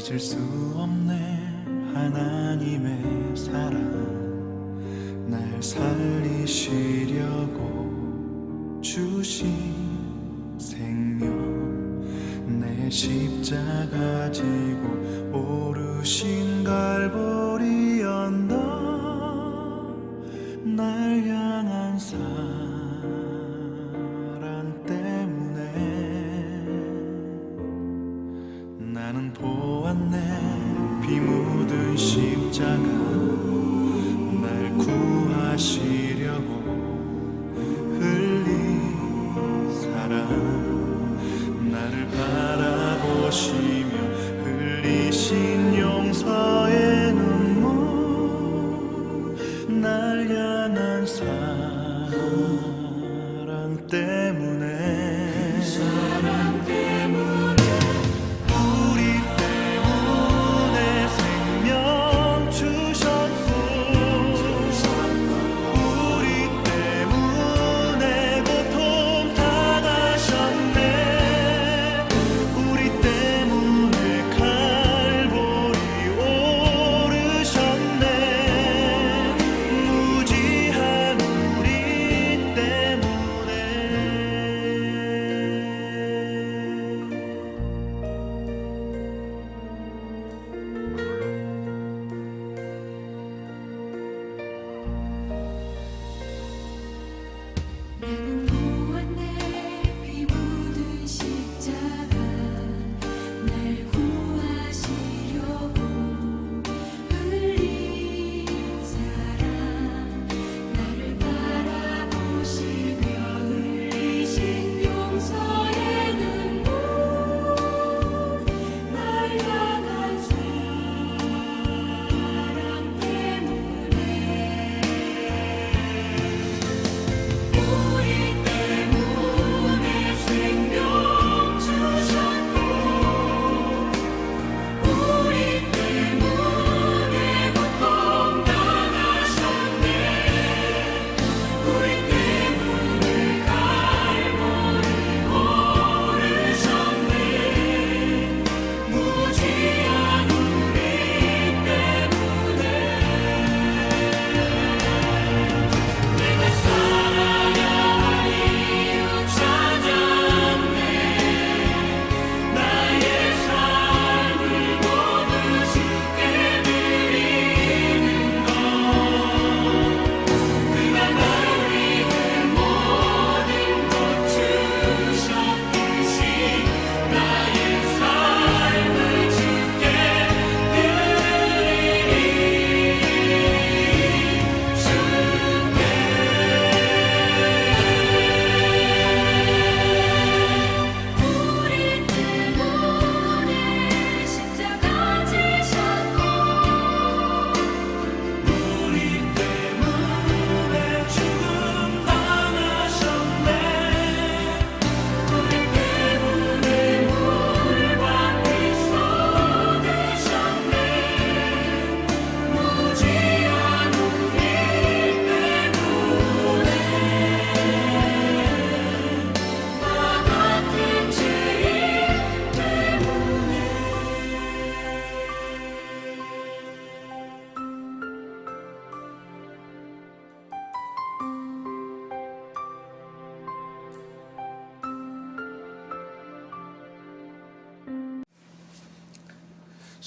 잊을 수 없네 하나님의 사랑 날 살리시려고 주신 생명 내 십자가 지고 오르신 갈보리 언덕 날 향한 사랑 때문에 나는 보았네 피 묻은 십자가 날 구하시려고 흘린 사랑 나를 바라보시며 흘리신 용서의 눈물 날 향한 사랑 때문에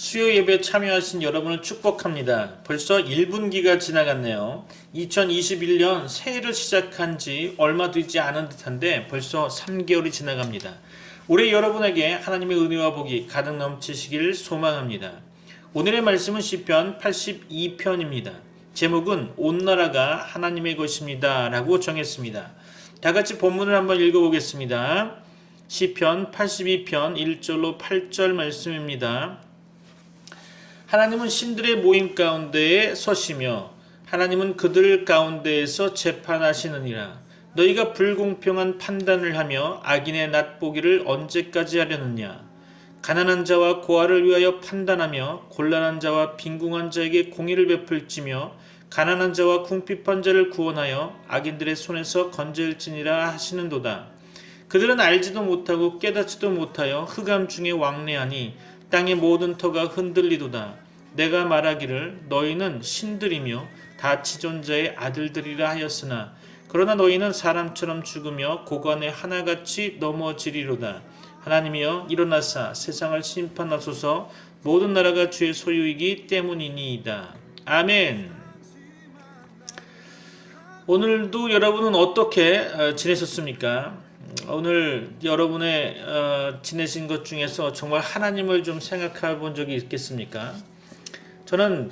수요 예배 참여하신 여러분을 축복합니다. 벌써 1분기가 지나갔네요. 2021년 새해를 시작한 지 얼마 되지 않은 듯한데 벌써 3개월이 지나갑니다. 올해 여러분에게 하나님의 은혜와 복이 가득 넘치시길 소망합니다. 오늘의 말씀은 시편 82편입니다. 제목은 온 나라가 하나님의 것입니다 라고 정했습니다. 다같이 본문을 한번 읽어보겠습니다. 시편 82편 1절로 8절 말씀입니다. 하나님은 신들의 모임 가운데에 서시며 하나님은 그들 가운데에서 재판하시느니라. 너희가 불공평한 판단을 하며 악인의 낫보기를 언제까지 하려느냐. 가난한 자와 고아를 위하여 판단하며 곤란한 자와 빈궁한 자에게 공의를 베풀지며 가난한 자와 궁핍한 자를 구원하여 악인들의 손에서 건질지니라 하시는도다. 그들은 알지도 못하고 깨닫지도 못하여 흑암 중에 왕래하니 땅의 모든 터가 흔들리도다. 내가 말하기를 너희는 신들이며 다 지존자의 아들들이라 하였으나 그러나 너희는 사람처럼 죽으며 고관에 하나같이 넘어지리로다. 하나님이여 일어나사 세상을 심판하소서. 모든 나라가 주의 소유이기 때문이니이다. 아멘. 오늘도 여러분은 어떻게 지내셨습니까? 오늘 여러분의 지내신 것 중에서 정말 하나님을 좀 생각해 본 적이 있겠습니까? 저는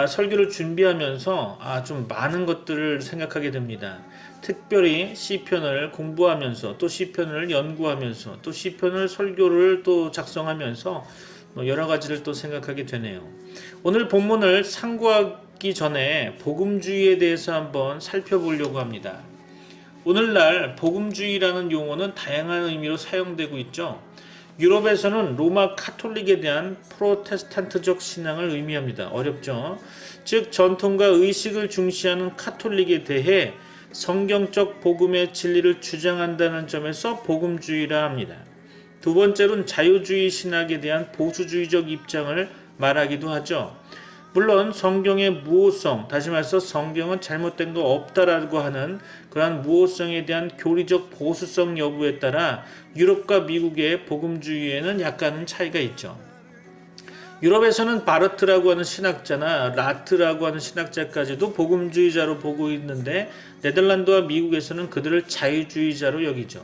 설교를 준비하면서 좀 많은 것들을 생각하게 됩니다. 특별히 시편을 공부하면서 또 시편을 연구하면서 또 시편을 설교를 또 작성하면서 여러 가지를 또 생각하게 되네요. 오늘 본문을 상고하기 전에 복음주의에 대해서 한번 살펴보려고 합니다. 오늘날 복음주의라는 용어는 다양한 의미로 사용되고 있죠. 유럽에서는 로마 카톨릭에 대한 프로테스탄트적 신앙을 의미합니다. 어렵죠? 즉 전통과 의식을 중시하는 카톨릭에 대해 성경적 복음의 진리를 주장한다는 점에서 복음주의라 합니다. 두 번째로는 자유주의 신학에 대한 보수주의적 입장을 말하기도 하죠. 물론 성경의 무호성, 다시 말해서 성경은 잘못된 거 없다라고 하는 그러한 무호성에 대한 교리적 보수성 여부에 따라 유럽과 미국의 복음주의에는 약간은 차이가 있죠. 유럽에서는 바르트라고 하는 신학자나 라트라고 하는 신학자까지도 복음주의자로 보고 있는데 네덜란드와 미국에서는 그들을 자유주의자로 여기죠.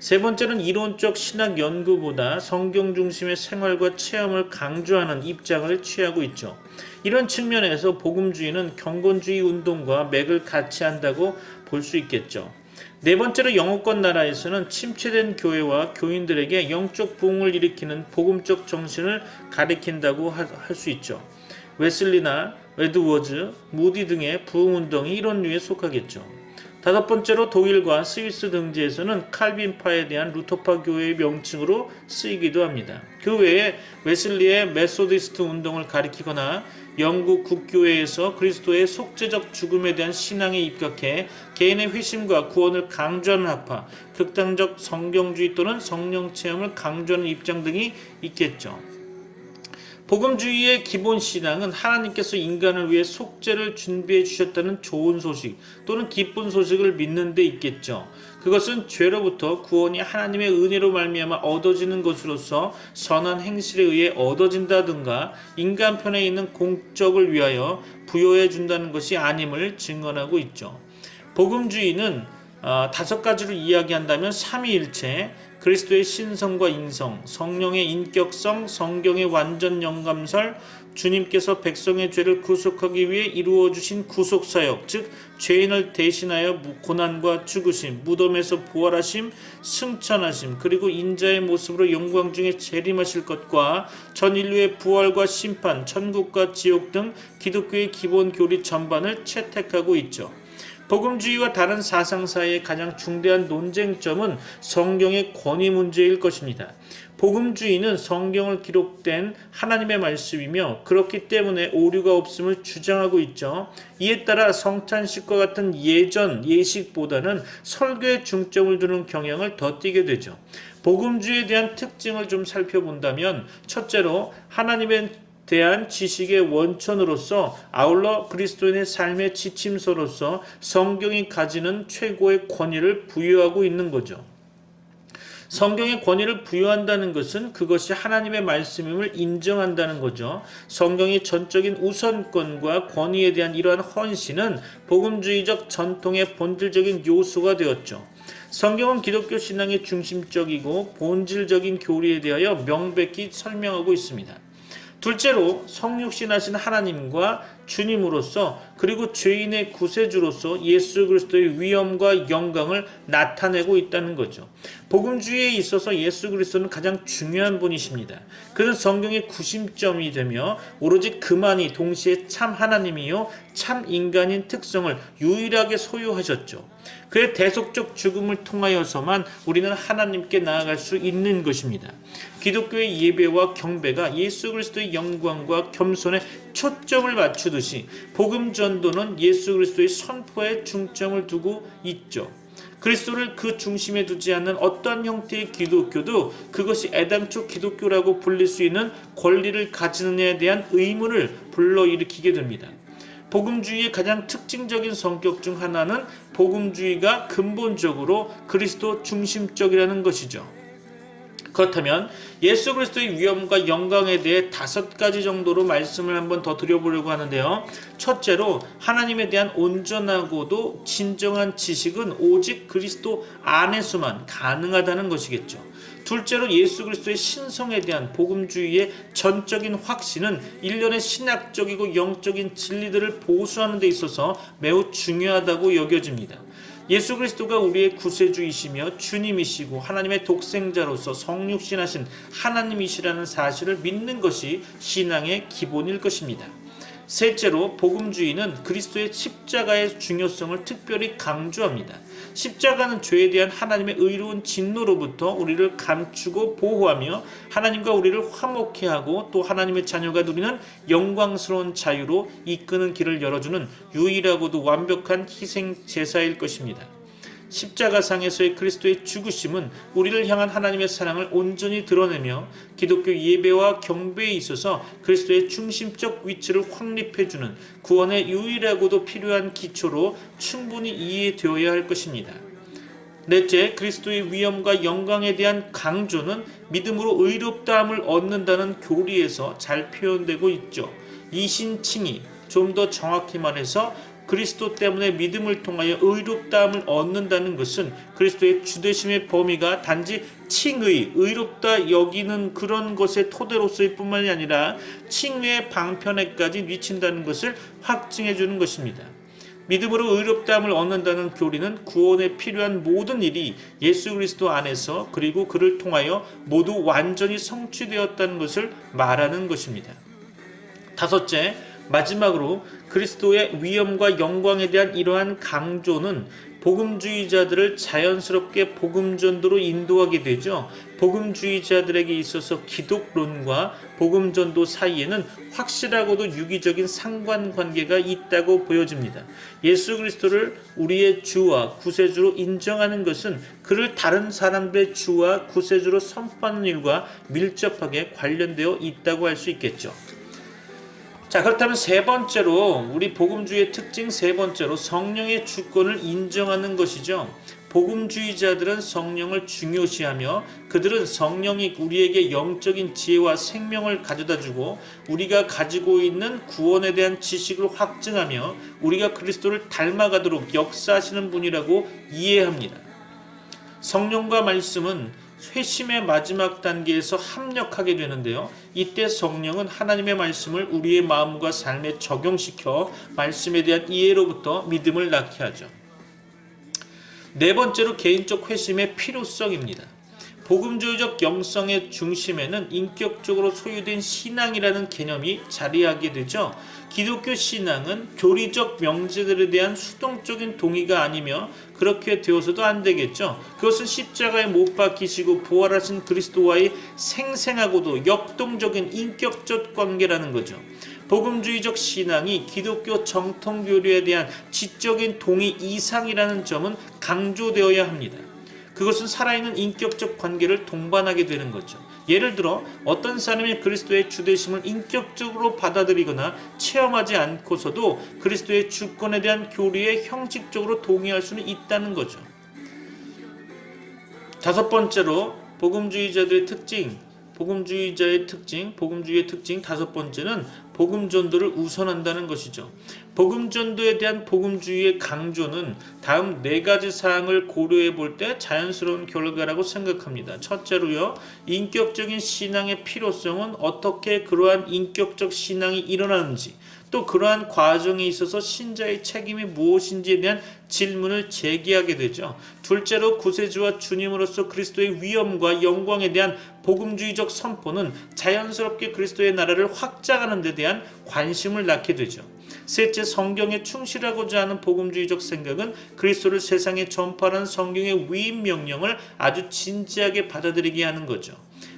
세 번째는 이론적 신학 연구보다 성경 중심의 생활과 체험을 강조하는 입장을 취하고 있죠. 이런 측면에서 복음주의는 경건주의 운동과 맥을 같이 한다고 볼 수 있겠죠. 네 번째로 영어권 나라에서는 침체된 교회와 교인들에게 영적 부흥을 일으키는 복음적 정신을 가리킨다고 할 수 있죠. 웨슬리나 에드워즈, 무디 등의 부흥운동이 이런 류에 속하겠죠. 다섯 번째로 독일과 스위스 등지에서는 칼빈파에 대한 루터파 교회의 명칭으로 쓰이기도 합니다. 그 외에 웨슬리의 메소디스트 운동을 가리키거나 영국 국교회에서 그리스도의 속죄적 죽음에 대한 신앙에 입각해 개인의 회심과 구원을 강조하는 학파, 극단적 성경주의 또는 성령 체험을 강조하는 입장 등이 있겠죠. 복음주의의 기본 신앙은 하나님께서 인간을 위해 속죄를 준비해 주셨다는 좋은 소식 또는 기쁜 소식을 믿는 데 있겠죠. 그것은 죄로부터 구원이 하나님의 은혜로 말미암아 얻어지는 것으로서 선한 행실에 의해 얻어진다든가 인간 편에 있는 공적을 위하여 부여해 준다는 것이 아님을 증언하고 있죠. 복음주의는 다섯 가지로 이야기한다면 삼위일체, 그리스도의 신성과 인성, 성령의 인격성, 성경의 완전 영감설, 주님께서 백성의 죄를 구속하기 위해 이루어 주신 구속사역, 즉 죄인을 대신하여 고난과 죽으심, 무덤에서 부활하심, 승천하심, 그리고 인자의 모습으로 영광 중에 재림하실 것과 전 인류의 부활과 심판, 천국과 지옥 등 기독교의 기본 교리 전반을 채택하고 있죠. 복음주의와 다른 사상사의 가장 중대한 논쟁점은 성경의 권위 문제일 것입니다. 복음주의는 성경을 기록된 하나님의 말씀이며 그렇기 때문에 오류가 없음을 주장하고 있죠. 이에 따라 성찬식과 같은 예전 예식보다는 설교에 중점을 두는 경향을 더 띠게 되죠. 복음주의에 대한 특징을 좀 살펴본다면 첫째로 하나님의 대한 지식의 원천으로서 아울러 그리스도인의 삶의 지침서로서 성경이 가지는 최고의 권위를 부여하고 있는 거죠. 성경의 권위를 부여한다는 것은 그것이 하나님의 말씀임을 인정한다는 거죠. 성경의 전적인 우선권과 권위에 대한 이러한 헌신은 복음주의적 전통의 본질적인 요소가 되었죠. 성경은 기독교 신앙의 중심적이고 본질적인 교리에 대하여 명백히 설명하고 있습니다. 둘째로 성육신하신 하나님과 주님으로서 그리고 죄인의 구세주로서 예수 그리스도의 위엄과 영광을 나타내고 있다는 거죠. 복음주의에 있어서 예수 그리스도는 가장 중요한 분이십니다. 그는 성경의 구심점이 되며 오로지 그만이 동시에 참 하나님이요 참 인간인 특성을 유일하게 소유하셨죠. 그의 대속적 죽음을 통하여서만 우리는 하나님께 나아갈 수 있는 것입니다. 기독교의 예배와 경배가 예수 그리스도의 영광과 겸손에 초점을 맞추듯이 복음 전도는 예수 그리스도의 선포에 중점을 두고 있죠. 그리스도를 그 중심에 두지 않는 어떠한 형태의 기독교도 그것이 애당초 기독교라고 불릴 수 있는 권리를 가지느냐에 대한 의문을 불러일으키게 됩니다. 복음주의의 가장 특징적인 성격 중 하나는 복음주의가 근본적으로 그리스도 중심적이라는 것이죠. 그렇다면 예수 그리스도의 위엄과 영광에 대해 5가지 정도로 말씀을 한번 더 드려보려고 하는데요. 첫째로 하나님에 대한 온전하고도 진정한 지식은 오직 그리스도 안에서만 가능하다는 것이겠죠. 둘째로 예수 그리스도의 신성에 대한 복음주의의 전적인 확신은 일련의 신학적이고 영적인 진리들을 보수하는 데 있어서 매우 중요하다고 여겨집니다. 예수 그리스도가 우리의 구세주이시며 주님이시고 하나님의 독생자로서 성육신하신 하나님이시라는 사실을 믿는 것이 신앙의 기본일 것입니다. 셋째로 복음주의는 그리스도의 십자가의 중요성을 특별히 강조합니다. 십자가는 죄에 대한 하나님의 의로운 진노로부터 우리를 감추고 보호하며 하나님과 우리를 화목케 하고 또 하나님의 자녀가 누리는 영광스러운 자유로 이끄는 길을 열어주는 유일하고도 완벽한 희생 제사일 것입니다. 십자가상에서의 그리스도의 죽으심은 우리를 향한 하나님의 사랑을 온전히 드러내며 기독교 예배와 경배에 있어서 그리스도의 중심적 위치를 확립해주는 구원의 유일하고도 필요한 기초로 충분히 이해되어야 할 것입니다. 넷째, 그리스도의 위엄과 영광에 대한 강조는 믿음으로 의롭다함을 얻는다는 교리에서 잘 표현되고 있죠. 이신칭의, 좀 더 정확히 말해서 그리스도 때문에 믿음을 통하여 의롭다함을 얻는다는 것은 그리스도의 주되심의 범위가 단지 칭의, 의롭다 여기는 그런 것의 토대로서일 뿐만이 아니라 칭의의 방편에까지 미친다는 것을 확증해 주는 것입니다. 믿음으로 의롭다함을 얻는다는 교리는 구원에 필요한 모든 일이 예수 그리스도 안에서 그리고 그를 통하여 모두 완전히 성취되었다는 것을 말하는 것입니다. 다섯째, 마지막으로 그리스도의 위엄과 영광에 대한 이러한 강조는 복음주의자들을 자연스럽게 복음전도로 인도하게 되죠. 복음주의자들에게 있어서 기독론과 복음전도 사이에는 확실하고도 유기적인 상관관계가 있다고 보여집니다. 예수 그리스도를 우리의 주와 구세주로 인정하는 것은 그를 다른 사람들의 주와 구세주로 선포하는 일과 밀접하게 관련되어 있다고 할 수 있겠죠. 자, 그렇다면 세 번째로 우리 복음주의의 특징 세 번째로 성령의 주권을 인정하는 것이죠. 복음주의자들은 성령을 중요시하며 그들은 성령이 우리에게 영적인 지혜와 생명을 가져다주고 우리가 가지고 있는 구원에 대한 지식을 확증하며 우리가 그리스도를 닮아가도록 역사하시는 분이라고 이해합니다. 성령과 말씀은 회심의 마지막 단계에서 합력하게 되는데요. 이때 성령은 하나님의 말씀을 우리의 마음과 삶에 적용시켜 말씀에 대한 이해로부터 믿음을 낳게 하죠. 네 번째로 개인적 회심의 필요성입니다. 복음주의적 영성의 중심에는 인격적으로 소유된 신앙이라는 개념이 자리하게 되죠. 기독교 신앙은 교리적 명제들에 대한 수동적인 동의가 아니며 그렇게 되어서도 안 되겠죠. 그것은 십자가에 못 박히시고 부활하신 그리스도와의 생생하고도 역동적인 인격적 관계라는 거죠. 복음주의적 신앙이 기독교 정통 교리에 대한 지적인 동의 이상이라는 점은 강조되어야 합니다. 그것은 살아있는 인격적 관계를 동반하게 되는 거죠. 예를 들어 어떤 사람이 그리스도의 주되심을 인격적으로 받아들이거나 체험하지 않고서도 그리스도의 주권에 대한 교리에 형식적으로 동의할 수는 있다는 거죠. 다섯 번째로 복음주의의 특징 다섯 번째는 복음전도를 우선한다는 것이죠. 복음전도에 대한 복음주의의 강조는 다음 네 가지 사항을 고려해 볼 때 자연스러운 결과라고 생각합니다. 첫째로요, 인격적인 신앙의 필요성은 어떻게 그러한 인격적 신앙이 일어나는지 또 그러한 과정에 있어서 신자의 책임이 무엇인지에 대한 질문을 제기하게 되죠. 둘째로 구세주와 주님으로서 그리스도의 위엄과 영광에 대한 복음주의적 선포는 자연스럽게 그리스도의 나라를 확장하는 데 대한 관심을 낳게 되죠. 셋째, 성경에 충실하고자 하는 복음주의적 생각은 그리스도를 세상에 전파하는 성경의 위임 명령을 아주 진지하게 받아들이게 하는 거죠.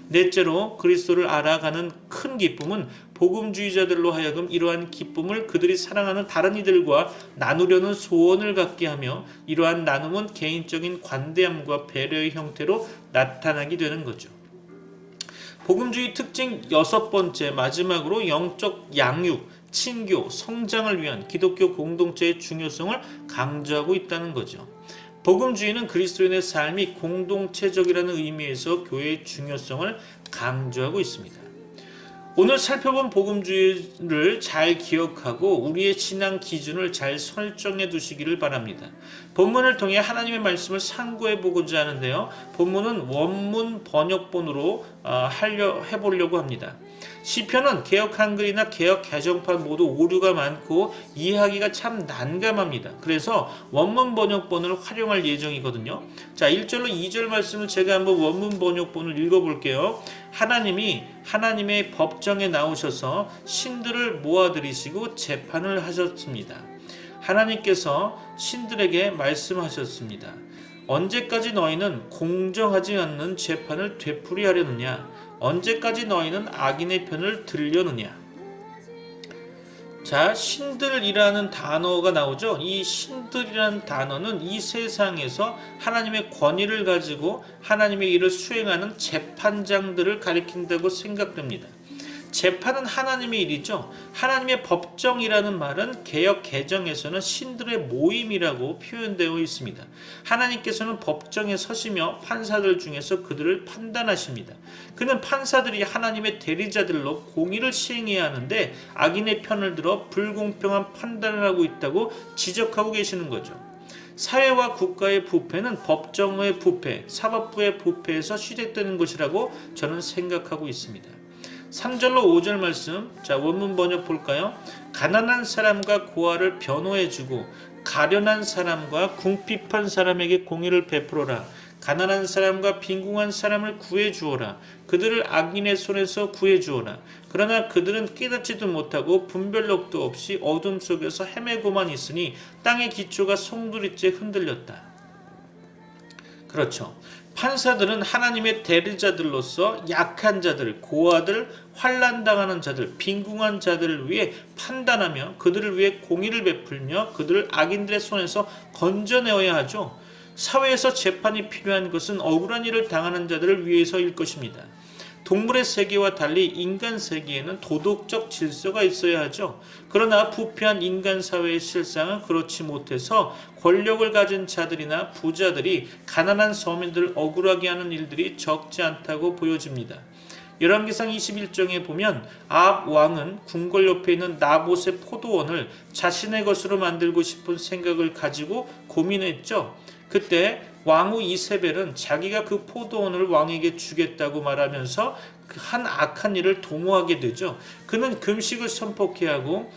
넷째로 그리스도를 알아가는 큰 기쁨은 복음주의자들로 하여금 이러한 기쁨을 그들이 사랑하는 다른 이들과 나누려는 소원을 갖게 하며 이러한 나눔은 개인적인 관대함과 배려의 형태로 나타나게 되는 거죠. 복음주의 특징 6번째, 마지막으로 영적 양육, 친교, 성장을 위한 기독교 공동체의 중요성을 강조하고 있다는 거죠. 복음주의는 그리스도인의 삶이 공동체적이라는 의미에서 교회의 중요성을 강조하고 있습니다. 오늘 살펴본 복음주의를 잘 기억하고 우리의 신앙 기준을 잘 설정해 두시기를 바랍니다. 본문을 통해 하나님의 말씀을 상고해 보고자 하는데요. 본문은 원문 번역본으로 해보려고 합니다. 시편은 개역 한글이나 개역 개정판 모두 오류가 많고 이해하기가 참 난감합니다. 그래서 원문 번역본을 활용할 예정이거든요. 자, 1절로 2절 말씀을 제가 한번 원문 번역본을 읽어볼게요. 하나님이 하나님의 법정에 나오셔서 신들을 모아들이시고 재판을 하셨습니다. 하나님께서 신들에게 말씀하셨습니다. 언제까지 너희는 공정하지 않는 재판을 되풀이하려느냐? 언제까지 너희는 악인의 편을 들려느냐? 자, 신들이라는 단어가 나오죠. 이 신들이라는 단어는 이 세상에서 하나님의 권위를 가지고 하나님의 일을 수행하는 재판장들을 가리킨다고 생각됩니다. 재판은 하나님의 일이죠. 하나님의 법정이라는 말은 개역 개정에서는 신들의 모임이라고 표현되어 있습니다. 하나님께서는 법정에 서시며 판사들 중에서 그들을 판단하십니다. 그는 판사들이 하나님의 대리자들로 공의를 시행해야 하는데 악인의 편을 들어 불공평한 판단을 하고 있다고 지적하고 계시는 거죠. 사회와 국가의 부패는 법정의 부패, 사법부의 부패에서 시작되는 것이라고 저는 생각하고 있습니다. 3절로 5절 말씀, 자, 원문 번역 볼까요? 가난한 사람과 고아를 변호해주고 가련한 사람과 궁핍한 사람에게 공의를 베풀어라. 가난한 사람과 빈궁한 사람을 구해주어라. 그들을 악인의 손에서 구해주어라. 그러나 그들은 깨닫지도 못하고 분별력도 없이 어둠 속에서 헤매고만 있으니 땅의 기초가 송두리째 흔들렸다. 그렇죠. 판사들은 하나님의 대리자들로서 약한 자들, 고아들, 환난당하는 자들, 빈궁한 자들을 위해 판단하며 그들을 위해 공의를 베풀며 그들을 악인들의 손에서 건져내어야 하죠. 사회에서 재판이 필요한 것은 억울한 일을 당하는 자들을 위해서일 것입니다. 동물의 세계와 달리 인간 세계에는 도덕적 질서가 있어야 하죠. 그러나 부패한 인간 사회의 실상은 그렇지 못해서 권력을 가진 자들이나 부자들이 가난한 서민들을 억울하게 하는 일들이 적지 않다고 보여집니다. 열왕기상 21장에 보면 아합 왕은 궁궐 옆에 있는 나봇의 포도원을 자신의 것으로 만들고 싶은 생각을 가지고 고민했죠. 그때 왕후 이세벨은 자기가 그 포도원을 왕에게 주겠다고 말하면서 한 악한 일을 도모하게 되죠. 그는 금식을 선포케 하고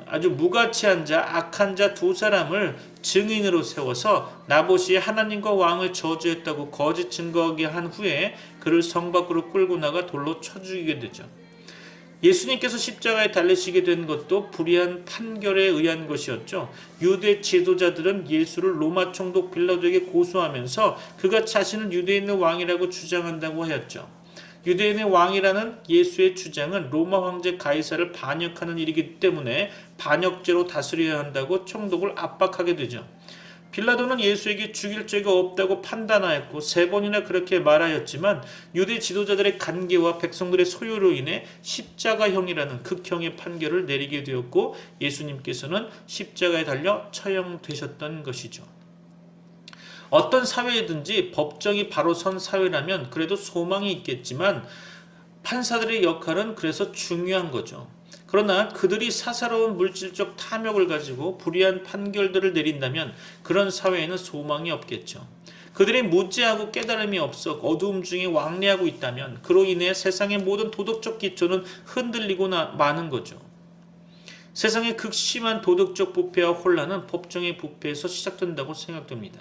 아주 무가치한 자, 악한 자 두 사람을 증인으로 세워서 나봇이 하나님과 왕을 저주했다고 거짓 증거하게 한 후에 그를 성 밖으로 끌고 나가 돌로 쳐 죽이게 되죠. 예수님께서 십자가에 달리시게 된 것도 불의한 판결에 의한 것이었죠. 유대 지도자들은 예수를 로마 총독 빌라도에게 고소하면서 그가 자신은 유대인의 왕이라고 주장한다고 하였죠. 유대인의 왕이라는 예수의 주장은 로마 황제 가이사를 반역하는 일이기 때문에 반역죄로 다스려야 한다고 총독을 압박하게 되죠. 빌라도는 예수에게 죽일 죄가 없다고 판단하였고 3번이나 그렇게 말하였지만 유대 지도자들의 간계와 백성들의 소요로 인해 십자가형이라는 극형의 판결을 내리게 되었고 예수님께서는 십자가에 달려 처형되셨던 것이죠. 어떤 사회이든지 법정이 바로 선 사회라면 그래도 소망이 있겠지만 판사들의 역할은 그래서 중요한 거죠. 그러나 그들이 사사로운 물질적 탐욕을 가지고 불의한 판결들을 내린다면 그런 사회에는 소망이 없겠죠. 그들이 무지하고 깨달음이 없어 어두움 중에 왕래하고 있다면 그로 인해 세상의 모든 도덕적 기초는 흔들리고 마는 거죠. 세상의 극심한 도덕적 부패와 혼란은 법정의 부패에서 시작된다고 생각됩니다.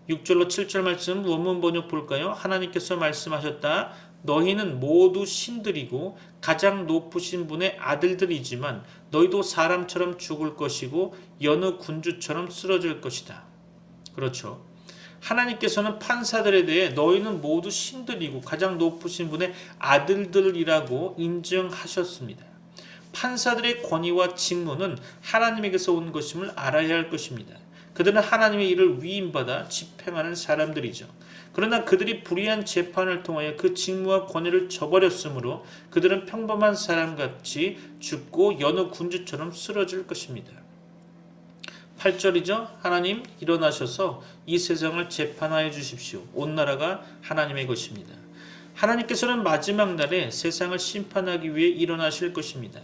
6절로 7절 말씀 원문 번역 볼까요? 하나님께서 말씀하셨다. 너희는 모두 신들이고 가장 높으신 분의 아들들이지만 너희도 사람처럼 죽을 것이고 여느 군주처럼 쓰러질 것이다. 그렇죠. 하나님께서는 판사들에 대해 너희는 모두 신들이고 가장 높으신 분의 아들들이라고 인정하셨습니다. 판사들의 권위와 직무는 하나님에게서 온 것임을 알아야 할 것입니다. 그들은 하나님의 일을 위임받아 집행하는 사람들이죠. 그러나 그들이 불의한 재판을 통하여 그 직무와 권위를 저버렸으므로 그들은 평범한 사람같이 죽고 여느 군주처럼 쓰러질 것입니다. 8절이죠. 하나님 일어나셔서 이 세상을 재판하여 주십시오. 온 나라가 하나님의 것입니다. 하나님께서는 마지막 날에 세상을 심판하기 위해 일어나실 것입니다.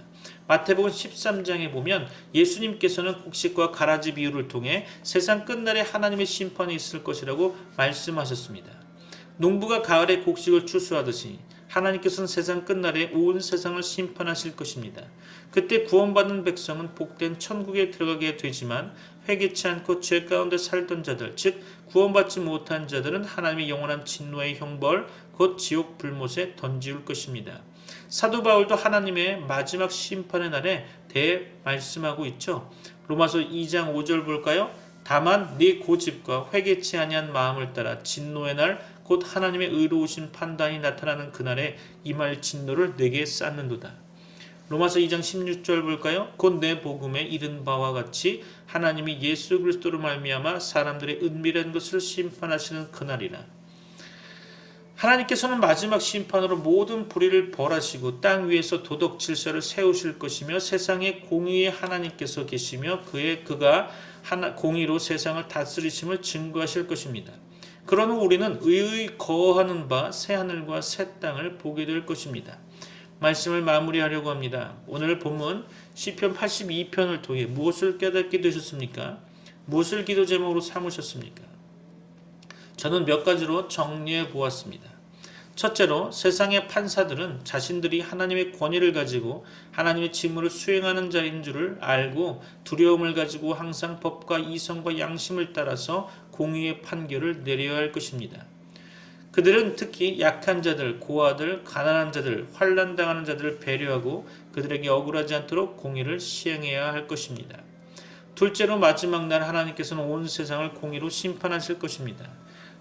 마태복음 13장에 보면 예수님께서는 곡식과 가라지 비유를 통해 세상 끝날에 하나님의 심판이 있을 것이라고 말씀하셨습니다. 농부가 가을에 곡식을 추수하듯이 하나님께서는 세상 끝날에 온 세상을 심판하실 것입니다. 그때 구원받은 백성은 복된 천국에 들어가게 되지만 회개치 않고 죄 가운데 살던 자들, 즉 구원받지 못한 자들은 하나님의 영원한 진노의 형벌, 곧 지옥 불못에 던지울 것입니다. 사도 바울도 하나님의 마지막 심판의 날에 대해 말씀하고 있죠. 로마서 2장 5절 볼까요? 다만 네 고집과 회개치 아니한 마음을 따라 진노의 날 곧 하나님의 의로우신 판단이 나타나는 그날에 임할 진노를 내게 쌓는도다. 로마서 2장 16절 볼까요? 곧 내 복음에 이른 바와 같이 하나님이 예수 그리스도로 말미암아 사람들의 은밀한 것을 심판하시는 그날이라. 하나님께서는 마지막 심판으로 모든 불의를 벌하시고 땅 위에서 도덕 질서를 세우실 것이며 세상에 공의의 하나님께서 계시며 그가 공의로 세상을 다스리심을 증거하실 것입니다. 그러나 우리는 의의 거하는 바 새하늘과 새 땅을 보게 될 것입니다. 말씀을 마무리하려고 합니다. 오늘 본문 시편 82편을 통해 무엇을 깨닫게 되셨습니까? 무엇을 기도 제목으로 삼으셨습니까? 저는 몇 가지로 정리해 보았습니다. 첫째로 세상의 판사들은 자신들이 하나님의 권위를 가지고 하나님의 직무를 수행하는 자인 줄을 알고 두려움을 가지고 항상 법과 이성과 양심을 따라서 공의의 판결을 내려야 할 것입니다. 그들은 특히 약한 자들, 고아들, 가난한 자들, 환난당하는 자들을 배려하고 그들에게 억울하지 않도록 공의를 시행해야 할 것입니다. 둘째로 마지막 날 하나님께서는 온 세상을 공의로 심판하실 것입니다.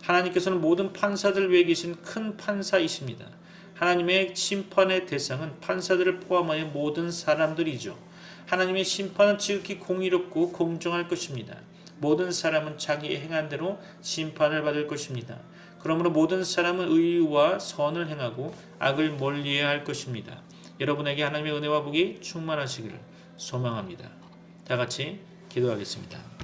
하나님께서는 모든 판사들 위에 계신 큰 판사이십니다. 하나님의 심판의 대상은 판사들을 포함하여 모든 사람들이죠. 하나님의 심판은 지극히 공의롭고 공정할 것입니다. 모든 사람은 자기의 행한 대로 심판을 받을 것입니다. 그러므로 모든 사람은 의와 선을 행하고 악을 멀리해야 할 것입니다. 여러분에게 하나님의 은혜와 복이 충만하시기를 소망합니다. 다 같이 기도하겠습니다.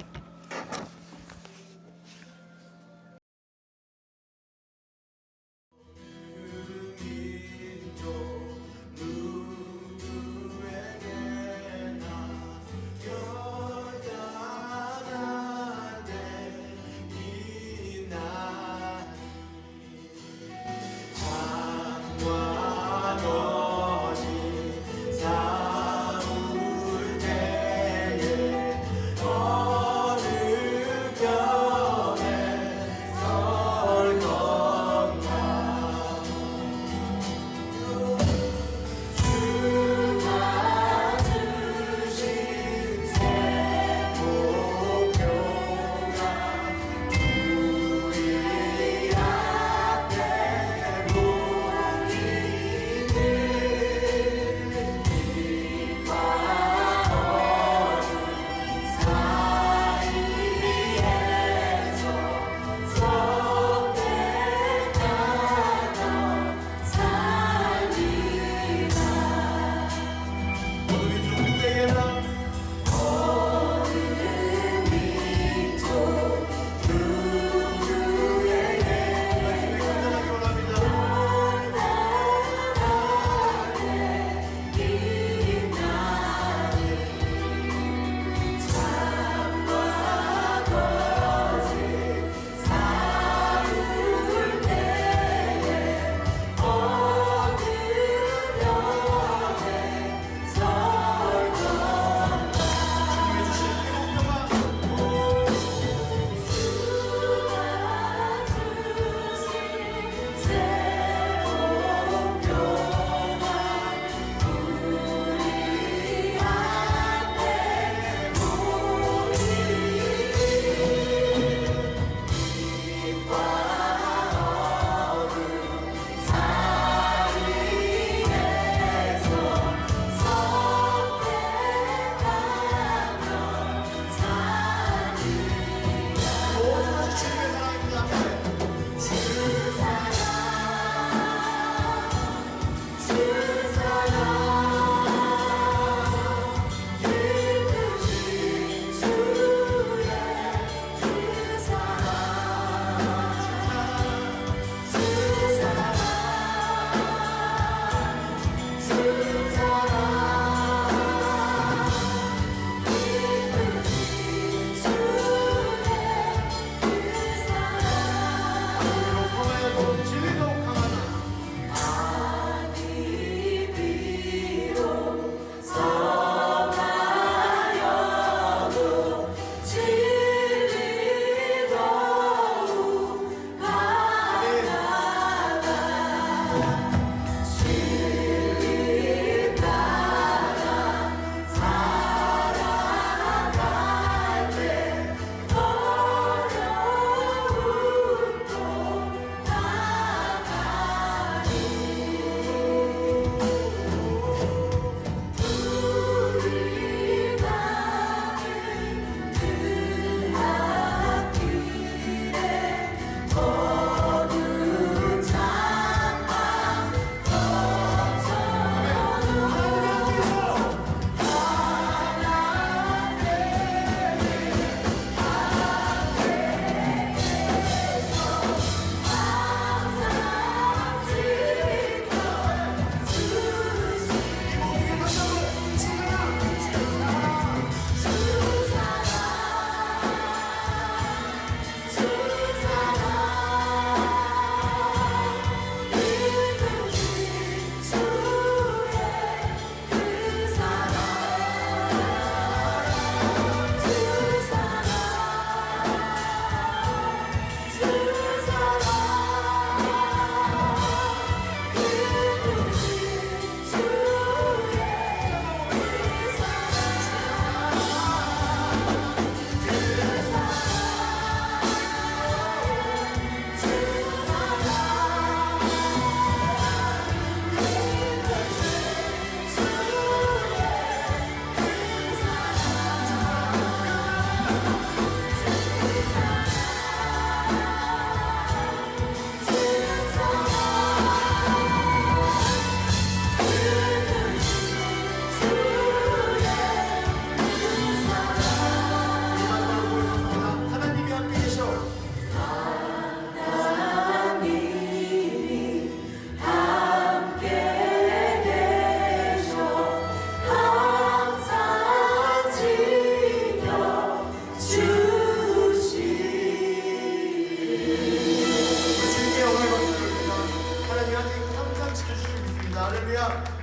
지켜주시고 있습니다. 할렐루야.